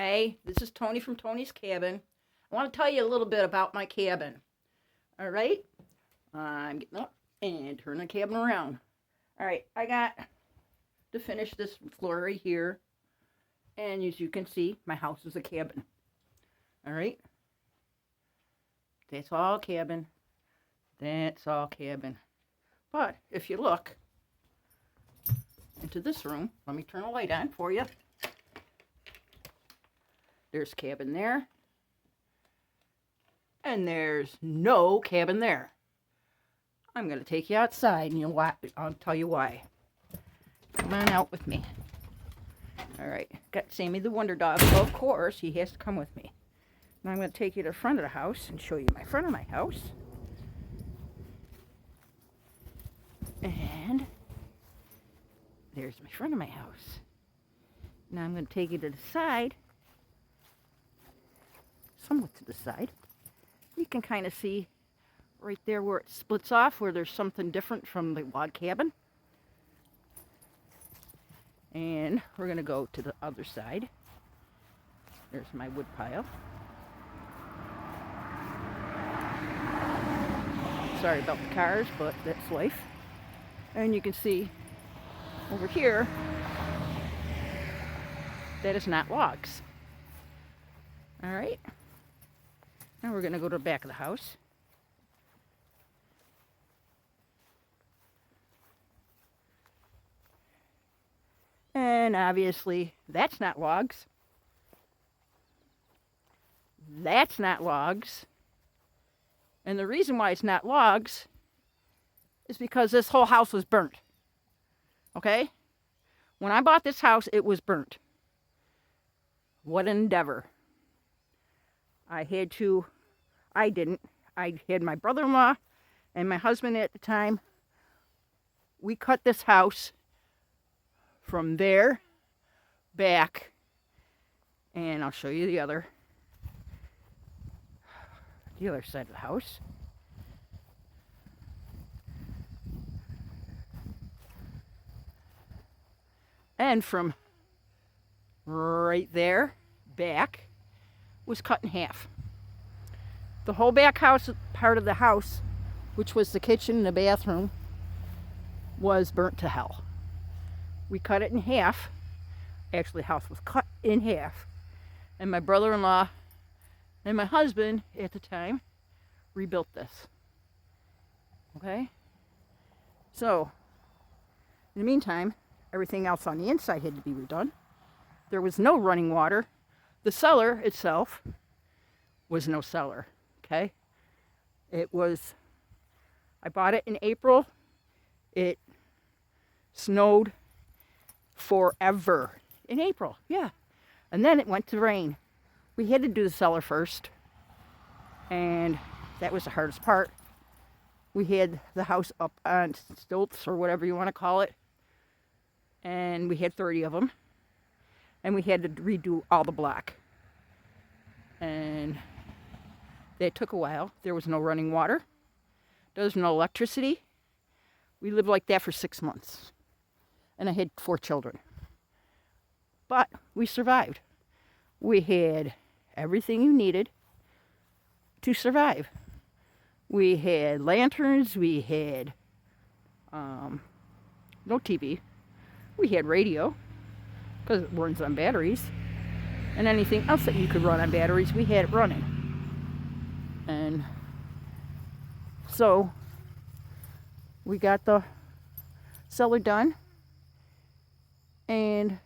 Hey, this is Tony from Tony's Cabin. I want to tell you a little bit about my cabin. All right? I'm getting up and turning the cabin around. All right, I got to finish this floor right here. And as you can see, my house is a cabin. All right? That's all cabin. That's all cabin. But if you look into this room, let me turn the light on for you. There's cabin there. And there's no cabin there. I'm going to take you outside and I'll tell you why. Come on out with me. All right. Got Sammy the Wonder Dog. Of course, he has to come with me. Now I'm going to take you to the front of the house and show you my front of my house. And there's my front of my house. Now I'm going to take you to the side. Somewhat to the side. You can kind of see right there where it splits off, where there's something different from the log cabin. And we're going to go to the other side. There's my wood pile. Sorry about the cars, but that's life. And you can see over here that is not logs. All right. Now we're going to go to the back of the house. And obviously, that's not logs. That's not logs. And the reason why it's not logs is because this whole house was burnt. Okay? When I bought this house, it was burnt. What an endeavor. I had my brother-in-law and my husband at the time. We cut this house from there back, and I'll show you the other side of the house. And from right there back was cut in half. The whole back house part of the house, which was the kitchen and the bathroom, was burnt to hell. We cut it in half. Actually, the house was cut in half. And my brother-in-law and my husband at the time rebuilt this. Okay? So, in the meantime, everything else on the inside had to be redone. There was no running water. The cellar itself was no cellar. Okay? I bought it in April. It snowed forever in April, yeah. And then it went to rain. We had to do the cellar first, and that was the hardest part. We had the house up on stilts, or whatever you want to call it, and we had 30 of them, and we had to redo all the block. And that took a while. There was no running water. There was no electricity. We lived like that for 6 months. And I had 4 children. But we survived. We had everything you needed to survive. We had lanterns. We had no TV. We had radio, because it runs on batteries. And anything else that you could run on batteries, we had it running. And so we got the cellar done, and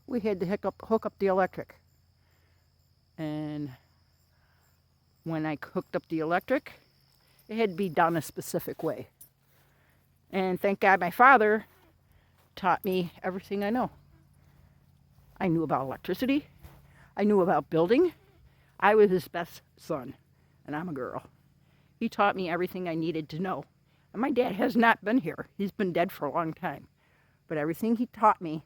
we had to hook up the electric. And when I hooked up the electric, it had to be done a specific way. And thank God my father taught me everything I know. I knew about electricity. I knew about building. I was his best son, and I'm a girl. He taught me everything I needed to know. And my dad has not been here. He's been dead for a long time. But everything he taught me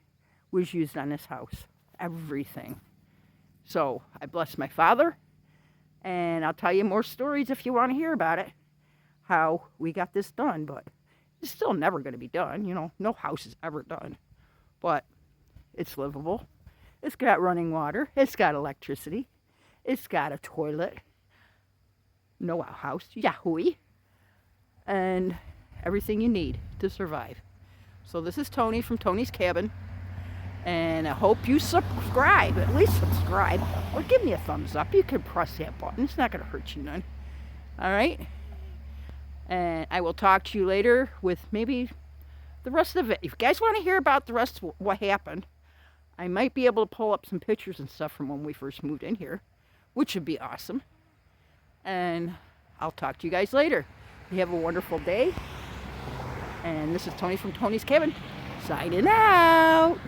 was used on this house. Everything. So I bless my father, and I'll tell you more stories if you want to hear about it, how we got this done. But it's still never going to be done. You know, no house is ever done. But it's livable. It's got running water. It's got electricity. It's got a toilet. No outhouse. Yahoo! And everything you need to survive. So this is Tony from Tony's Cabin. And I hope you subscribe. At least subscribe. Or give me a thumbs up. You can press that button. It's not going to hurt you none. Alright? And I will talk to you later with maybe the rest of it. If you guys want to hear about the rest of what happened, I might be able to pull up some pictures and stuff from when we first moved in here, which would be awesome. And I'll talk to you guys later. You have a wonderful day. And this is Tony from Tony's Cabin, signing out.